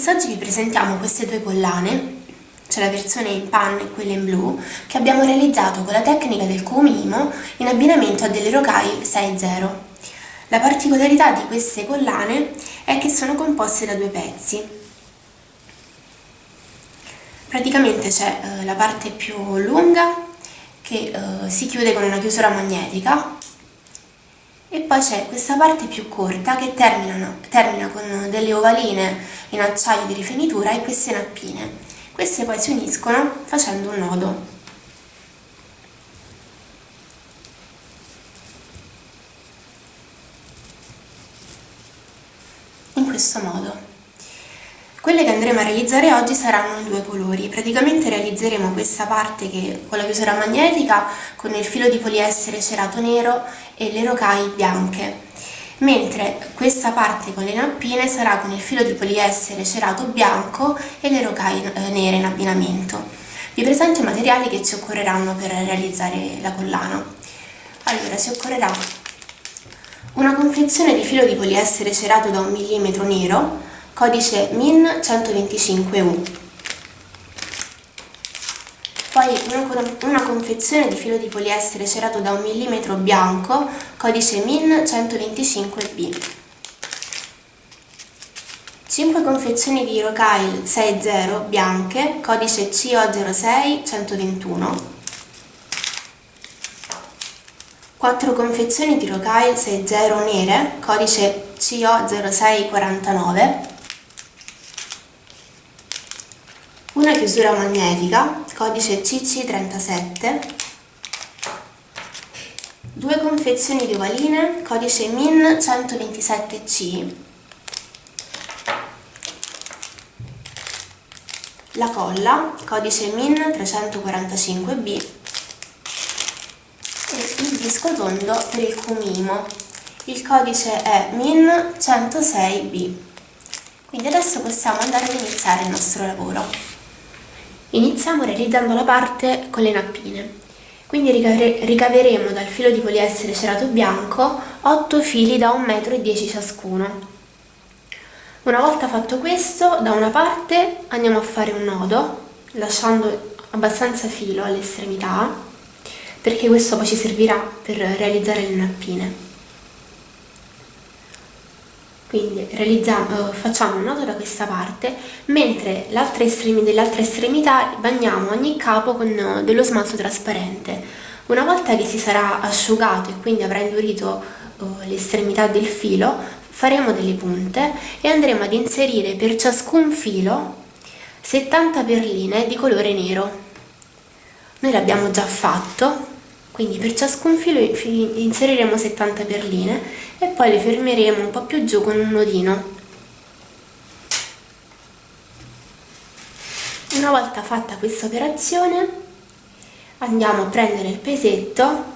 Quest'oggi vi presentiamo queste due collane, cioè la versione in panna e quella in blu, che abbiamo realizzato con la tecnica del Kumihimo in abbinamento a delle Rokei 6.0. La particolarità di queste collane è che sono composte da due pezzi. Praticamente c'è la parte più lunga che si chiude con una chiusura magnetica e poi c'è questa parte più corta che termina con delle ovaline in acciaio di rifinitura e queste nappine. Queste poi si uniscono facendo un nodo. In questo modo. Quelle che andremo a realizzare oggi saranno in due colori. Praticamente realizzeremo questa parte che con la chiusura magnetica con il filo di poliestere cerato nero e le Rokei bianche, mentre questa parte con le nappine sarà con il filo di poliestere cerato bianco e le Rokei nere in abbinamento. Vi presento i materiali che ci occorreranno per realizzare la collana. Allora, ci occorrerà una confezione di filo di poliestere cerato da 1 mm nero, codice MIN 125U, poi una confezione di filo di poliestere cerato da 1 mm bianco, codice MIN 125B, 5 confezioni di Rokei 6.0 bianche, codice CO06 121, 4 confezioni di Rokei 6.0 nere, codice CO06 49, una chiusura magnetica, codice CC37, 2 confezioni di ovaline, codice MIN 127C, la colla, codice MIN 345B e il disco tondo per il Kumihimo. Il codice è MIN 106B. Quindi adesso possiamo andare ad iniziare il nostro lavoro. Iniziamo realizzando la parte con le nappine. Quindi ricaveremo dal filo di poliestere cerato bianco 8 fili da 1,10 m ciascuno. Una volta fatto questo, da una parte andiamo a fare un nodo, lasciando abbastanza filo all'estremità, perché questo poi ci servirà per realizzare le nappine. Quindi facciamo un nodo da questa parte, mentre dell'altra estremità bagniamo ogni capo con dello smalto trasparente. Una volta che si sarà asciugato e quindi avrà indurito l'estremità del filo, faremo delle punte e andremo ad inserire per ciascun filo 70 perline di colore nero. Noi l'abbiamo già fatto, quindi per ciascun filo inseriremo 70 perline e poi le fermeremo un po' più giù con un nodino. Una volta fatta questa operazione andiamo a prendere il pesetto,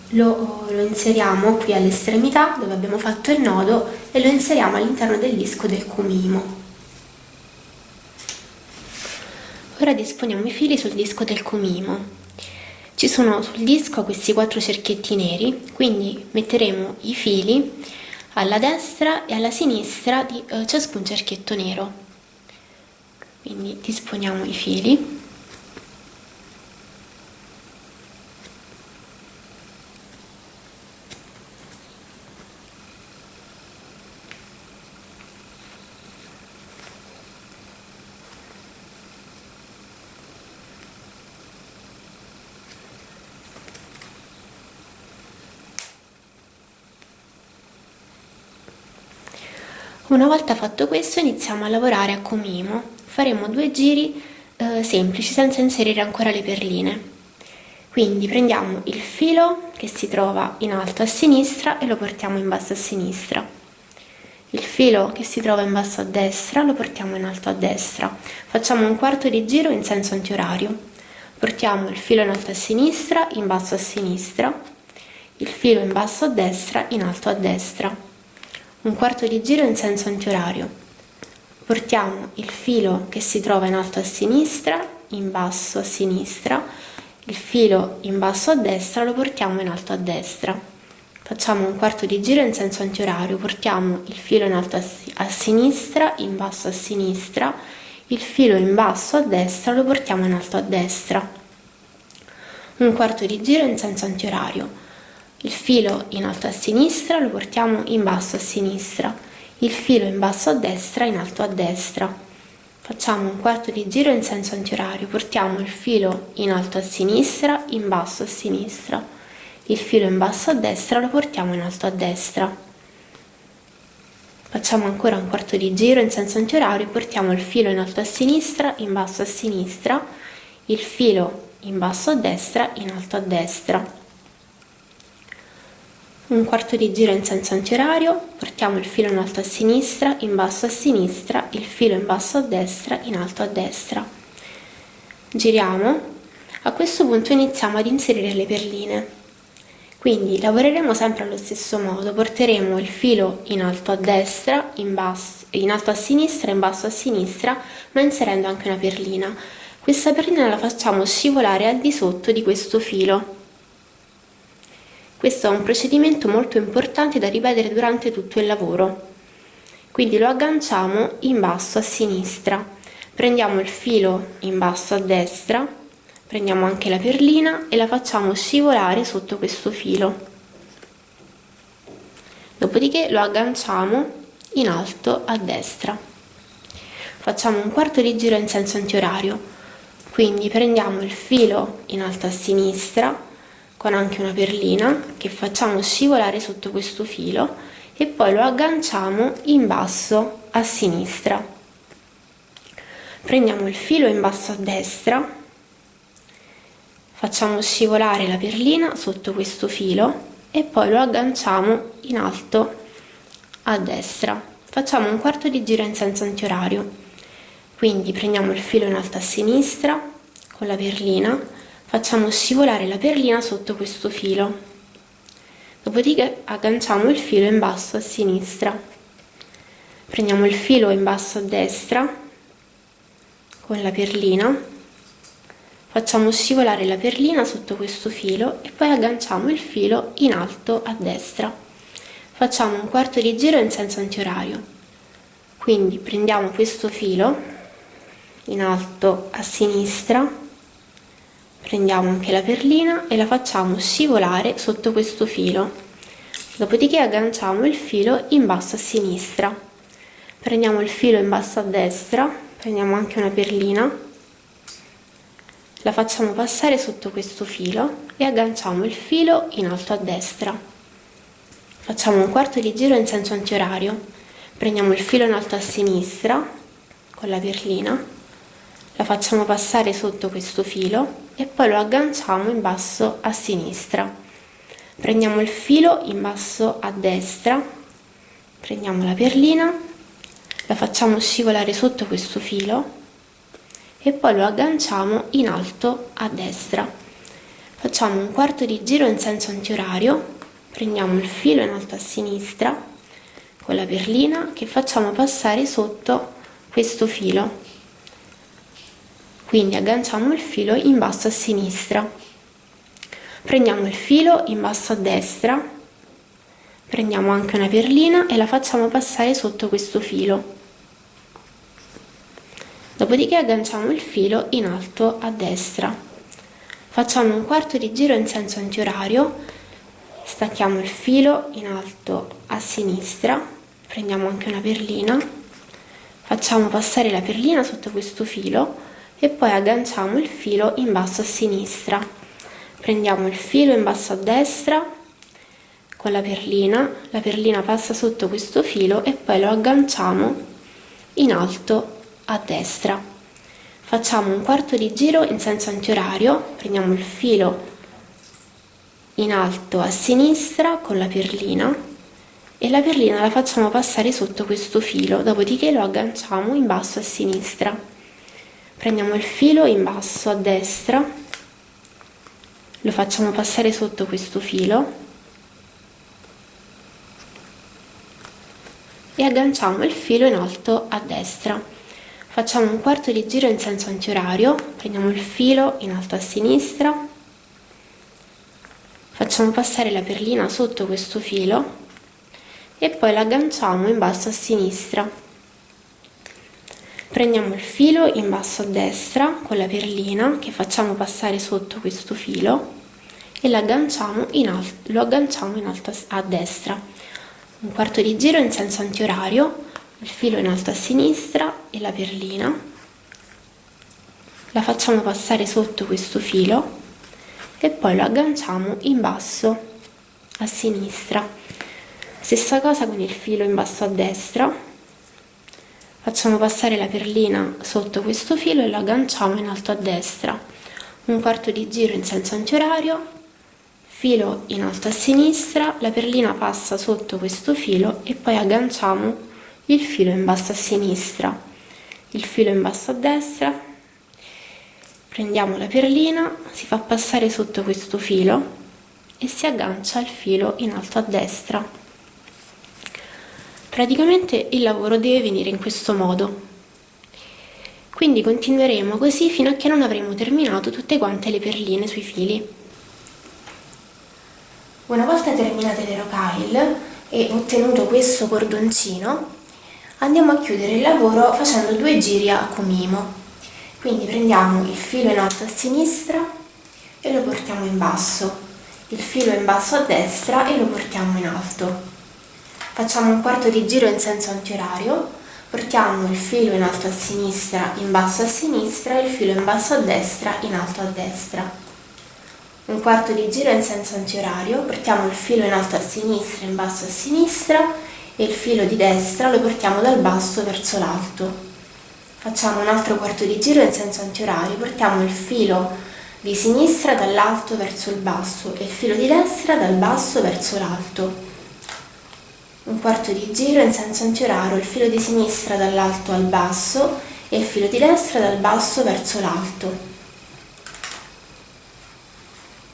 lo inseriamo qui all'estremità dove abbiamo fatto il nodo e lo inseriamo all'interno del disco del Kumihimo. Ora disponiamo i fili sul disco del Kumihimo. Ci sono sul disco questi 4 cerchietti neri, quindi metteremo i fili alla destra e alla sinistra di ciascun cerchietto nero. Quindi disponiamo i fili. Una volta fatto questo iniziamo a lavorare a Kumihimo. Faremo 2 giri semplici senza inserire ancora le perline. Quindi prendiamo il filo che si trova in alto a sinistra e lo portiamo in basso a sinistra. Il filo che si trova in basso a destra lo portiamo in alto a destra. Facciamo un quarto di giro in senso antiorario. Portiamo il filo in alto a sinistra, in basso a sinistra, il filo in basso a destra, in alto a destra. Un quarto di giro in senso antiorario. Portiamo il filo che si trova in alto a sinistra, in basso a sinistra, il filo in basso a destra lo portiamo in alto a destra. facciamo un quarto di giro in senso antiorario, portiamo il filo in alto a sinistra, in basso a sinistra, il filo in basso a destra lo portiamo in alto a destra. Un quarto di giro in senso antiorario, il filo in alto a sinistra lo portiamo in basso a sinistra, il filo in basso a destra in alto a destra. Facciamo un quarto di giro in senso antiorario, portiamo il filo in alto a sinistra, in basso a sinistra, il filo in basso a destra lo portiamo in alto a destra. Facciamo ancora un quarto di giro in senso antiorario, portiamo il filo in alto a sinistra, in basso a sinistra, il filo in basso a destra, in alto a destra. Un quarto di giro in senso antiorario, portiamo il filo in alto a sinistra, in basso a sinistra, il filo in basso a destra, in alto a destra. Giriamo. A questo punto iniziamo ad inserire le perline. Quindi lavoreremo sempre allo stesso modo, porteremo il filo in alto a destra, in alto a sinistra, in basso a sinistra, ma inserendo anche una perlina. Questa perlina la facciamo scivolare al di sotto di questo filo. Questo è un procedimento molto importante da ripetere durante tutto il lavoro. Quindi lo agganciamo in basso a sinistra, prendiamo il filo in basso a destra, prendiamo anche la perlina e la facciamo scivolare sotto questo filo. Dopodiché lo agganciamo in alto a destra. Facciamo un quarto di giro in senso antiorario, quindi prendiamo il filo in alto a sinistra, con anche una perlina che facciamo scivolare sotto questo filo e poi lo agganciamo in basso a sinistra. Prendiamo il filo in basso a destra, facciamo scivolare la perlina sotto questo filo e poi lo agganciamo in alto a destra. Facciamo un quarto di giro in senso antiorario, quindi prendiamo il filo in alto a sinistra con la perlina, facciamo scivolare la perlina sotto questo filo, dopodiché agganciamo il filo in basso a sinistra, prendiamo il filo in basso a destra con la perlina, facciamo scivolare la perlina sotto questo filo e poi agganciamo il filo in alto a destra. Facciamo un quarto di giro in senso antiorario, quindi prendiamo questo filo in alto a sinistra, prendiamo anche la perlina e la facciamo scivolare sotto questo filo, dopodiché agganciamo il filo in basso a sinistra, prendiamo il filo in basso a destra, prendiamo anche una perlina, la facciamo passare sotto questo filo e agganciamo il filo in alto a destra. Facciamo un quarto di giro in senso antiorario, prendiamo il filo in alto a sinistra con la perlina, la facciamo passare sotto questo filo e poi lo agganciamo in basso a sinistra. Prendiamo il filo in basso a destra, prendiamo la perlina, la facciamo scivolare sotto questo filo e poi lo agganciamo in alto a destra. Facciamo un quarto di giro in senso antiorario, prendiamo il filo in alto a sinistra con la perlina che facciamo passare sotto questo filo. Quindi agganciamo il filo in basso a sinistra, prendiamo il filo in basso a destra, prendiamo anche una perlina e la facciamo passare sotto questo filo. Dopodiché agganciamo il filo in alto a destra. Facciamo un quarto di giro in senso antiorario, stacchiamo il filo in alto a sinistra, prendiamo anche una perlina, facciamo passare la perlina sotto questo filo e poi agganciamo il filo in basso a sinistra, prendiamo il filo in basso a destra con la perlina passa sotto questo filo e poi lo agganciamo in alto a destra. Facciamo un quarto di giro in senso antiorario, prendiamo il filo in alto a sinistra con la perlina e la perlina la facciamo passare sotto questo filo, dopodiché lo agganciamo in basso a sinistra. Prendiamo il filo in basso a destra, lo facciamo passare sotto questo filo e agganciamo il filo in alto a destra. Facciamo un quarto di giro in senso antiorario, prendiamo il filo in alto a sinistra, facciamo passare la perlina sotto questo filo e poi l'agganciamo in basso a sinistra. Prendiamo il filo in basso a destra con la perlina che facciamo passare sotto questo filo e lo agganciamo in alto a destra. Un quarto di giro in senso antiorario, il filo in alto a sinistra e la perlina. La facciamo passare sotto questo filo e poi lo agganciamo in basso a sinistra. Stessa cosa con il filo in basso a destra, facciamo passare la perlina sotto questo filo e lo agganciamo in alto a destra. Un quarto di giro in senso antiorario, filo in alto a sinistra, la perlina passa sotto questo filo e poi agganciamo il filo in basso a sinistra, il filo in basso a destra. Prendiamo la perlina, si fa passare sotto questo filo e si aggancia il filo in alto a destra. Praticamente il lavoro deve venire in questo modo. Quindi continueremo così fino a che non avremo terminato tutte quante le perline sui fili. Una volta terminate le rocaille e ottenuto questo cordoncino, andiamo a chiudere il lavoro facendo 2 giri a cumimo. Quindi prendiamo il filo in alto a sinistra e lo portiamo in basso, il filo in basso a destra e lo portiamo in alto. Facciamo un quarto di giro in senso antiorario, portiamo il filo in alto a sinistra, in basso a sinistra e il filo in basso a destra, in alto a destra. Un quarto di giro in senso antiorario, portiamo il filo in alto a sinistra, in basso a sinistra e il filo di destra lo portiamo dal basso verso l'alto. Facciamo un altro quarto di giro in senso antiorario, portiamo il filo di sinistra dall'alto verso il basso e il filo di destra dal basso verso l'alto. Un quarto di giro in senso antiorario, il filo di sinistra dall'alto al basso e il filo di destra dal basso verso l'alto.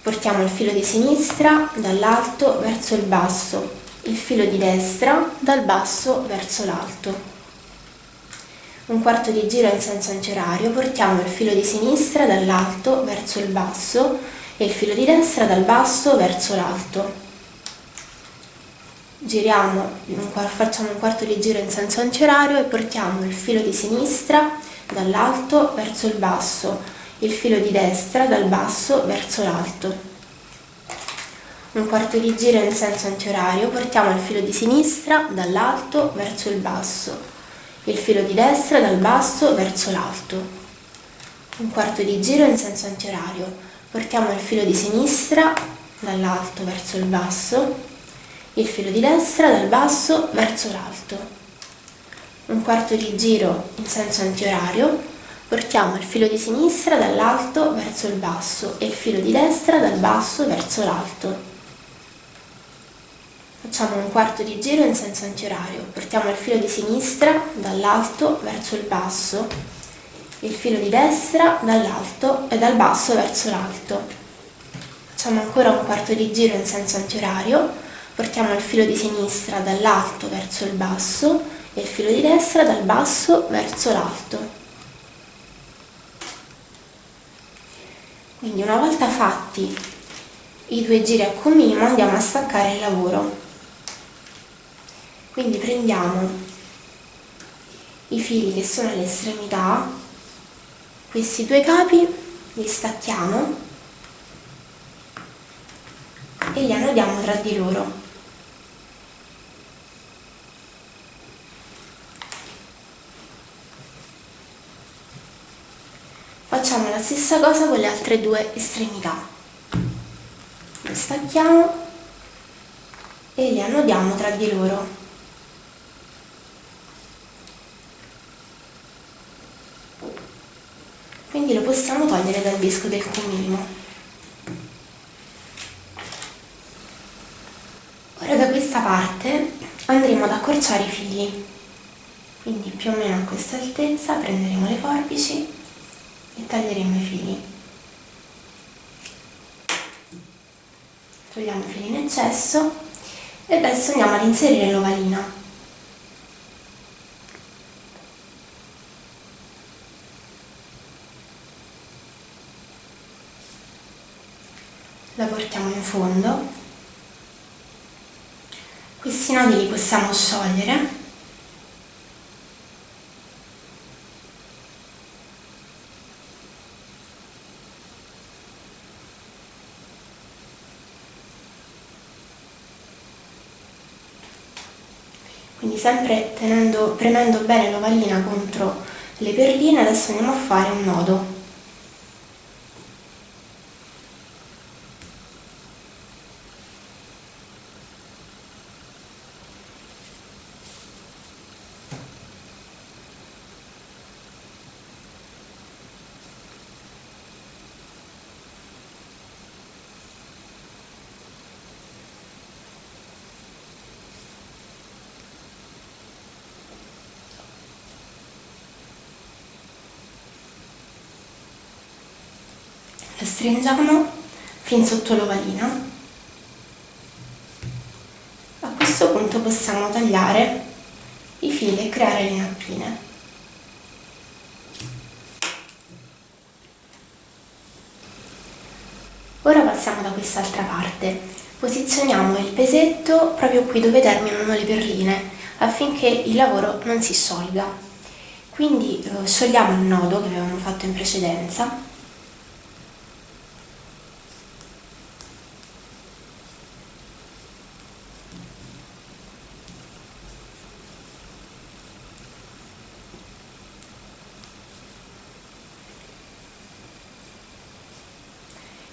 Portiamo il filo di sinistra dall'alto verso il basso, il filo di destra dal basso verso l'alto. Un quarto di giro in senso antiorario, portiamo il filo di sinistra dall'alto verso il basso e il filo di destra dal basso verso l'alto. Facciamo un quarto di giro in senso antiorario e portiamo il filo di sinistra dall'alto verso il basso, il filo di destra dal basso verso l'alto. Un quarto di giro in senso antiorario, portiamo il filo di sinistra dall'alto verso il basso, il filo di destra dal basso verso l'alto. Un quarto di giro in senso antiorario, portiamo il filo di sinistra dall'alto verso il basso, il filo di destra dal basso verso l'alto. Un quarto di giro in senso antiorario, portiamo il filo di sinistra dall'alto verso il basso e il filo di destra dal basso verso l'alto. Facciamo un quarto di giro in senso antiorario, portiamo il filo di sinistra dall'alto verso il basso, il filo di destra dall'alto e dal basso verso l'alto. Facciamo ancora un quarto di giro in senso antiorario, portiamo il filo di sinistra dall'alto verso il basso e il filo di destra dal basso verso l'alto. Quindi una volta fatti i 2 giri a cumimo andiamo a staccare il lavoro. Quindi prendiamo i fili che sono alle estremità, questi 2 capi li stacchiamo e li annodiamo tra di loro. Facciamo la stessa cosa con le altre 2 estremità. Li stacchiamo e li annodiamo tra di loro. Quindi lo possiamo togliere dal disco del cumino. Ora da questa parte andremo ad accorciare i fili, quindi più o meno a questa altezza prenderemo le forbici e taglieremo i fili. Togliamo i fili in eccesso e adesso andiamo ad inserire l'ovalina. la portiamo in fondo. Questi nodi li possiamo sciogliere. Quindi sempre premendo bene l'ovalina contro le perline, adesso andiamo a fare un nodo. La stringiamo fin sotto l'ovalina. A questo punto possiamo tagliare i fili e creare le nappine. Ora passiamo da quest'altra parte. Posizioniamo il pesetto proprio qui dove terminano le perline, affinché il lavoro non si sciolga. Quindi sciogliamo il nodo che avevamo fatto in precedenza.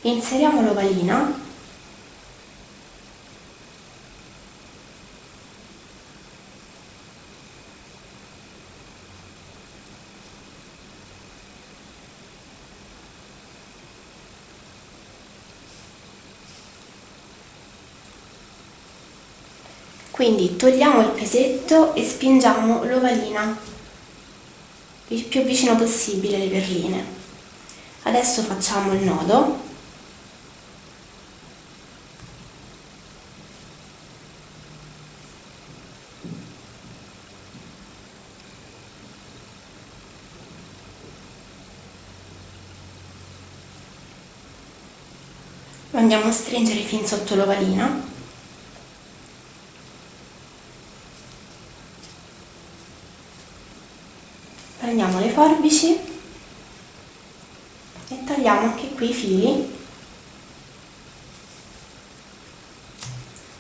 Inseriamo l'ovalina . Quindi togliamo il pesetto e spingiamo l'ovalina il più vicino possibile alle perline. Adesso facciamo il nodo. Lo andiamo a stringere fin sotto l'ovalina. Prendiamo le forbici e tagliamo anche qui i fili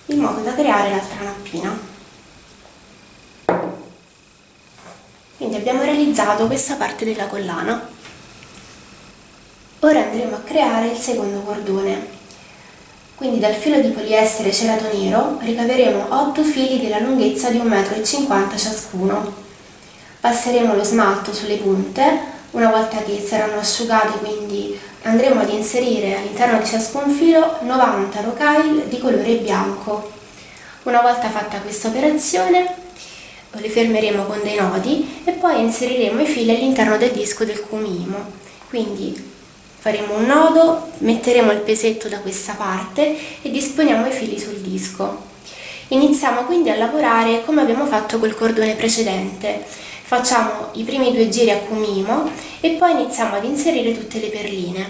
in modo da creare l'altra nappina. Quindi abbiamo realizzato questa parte della collana. Ora andremo a creare il secondo cordone. Quindi dal filo di poliestere cerato nero ricaveremo 8 fili della lunghezza di 1,50 m ciascuno. Passeremo lo smalto sulle punte una volta che saranno asciugati, quindi andremo ad inserire all'interno di ciascun filo 90 rocaille di colore bianco. Una volta fatta questa operazione le fermeremo con dei nodi e poi inseriremo i fili all'interno del disco del cumimo. Quindi faremo un nodo, metteremo il pesetto da questa parte e disponiamo i fili sul disco. Iniziamo quindi a lavorare come abbiamo fatto col cordone precedente. Facciamo i primi 2 giri a cumimo e poi iniziamo ad inserire tutte le perline.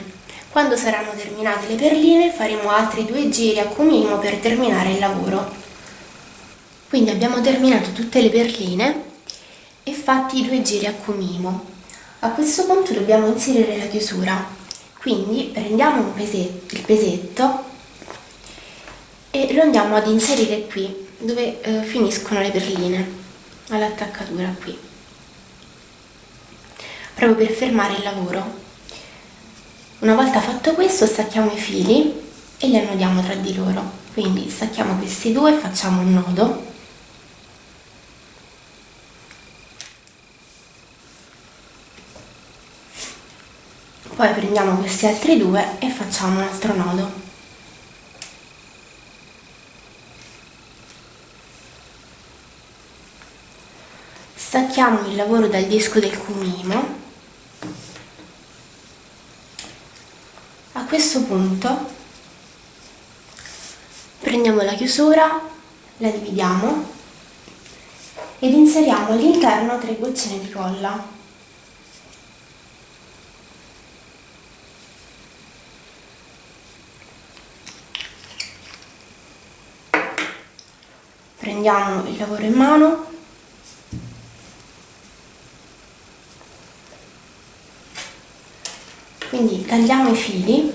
Quando saranno terminate le perline faremo altri 2 giri a cumimo per terminare il lavoro. Quindi abbiamo terminato tutte le perline e fatti i 2 giri a cumimo. A questo punto dobbiamo inserire la chiusura. Quindi prendiamo il pesetto e lo andiamo ad inserire qui dove finiscono le perline, all'attaccatura qui, proprio per fermare il lavoro. Una volta fatto questo stacchiamo i fili e li annodiamo tra di loro. Quindi stacchiamo questi due e facciamo un nodo. Poi prendiamo questi altri due e facciamo un altro nodo. Stacchiamo il lavoro dal disco del cumimo. A questo punto prendiamo la chiusura, la dividiamo ed inseriamo all'interno 3 goccine di colla. prendiamo il lavoro in mano, quindi tagliamo i fili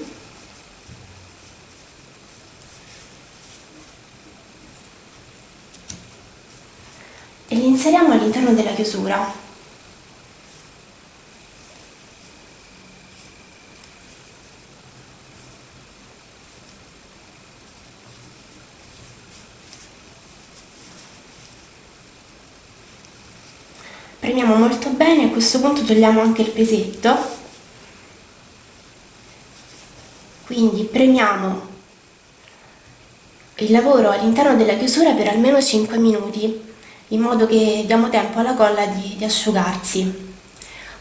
e li inseriamo all'interno della chiusura. Premiamo molto bene, a questo punto togliamo anche il pesetto, quindi premiamo il lavoro all'interno della chiusura per almeno 5 minuti, in modo che diamo tempo alla colla di asciugarsi.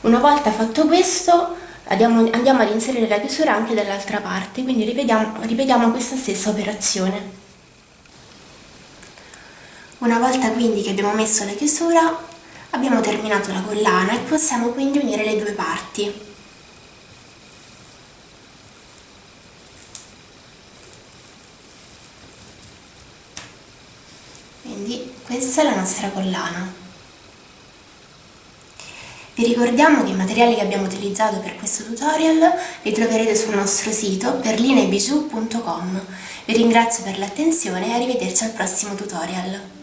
Una volta fatto questo andiamo ad inserire la chiusura anche dall'altra parte, quindi ripetiamo questa stessa operazione. Una volta quindi che abbiamo messo la chiusura, abbiamo terminato la collana e possiamo quindi unire le due parti. Quindi questa è la nostra collana. Vi ricordiamo che i materiali che abbiamo utilizzato per questo tutorial li troverete sul nostro sito perlinebijou.com. Vi ringrazio per l'attenzione e arrivederci al prossimo tutorial.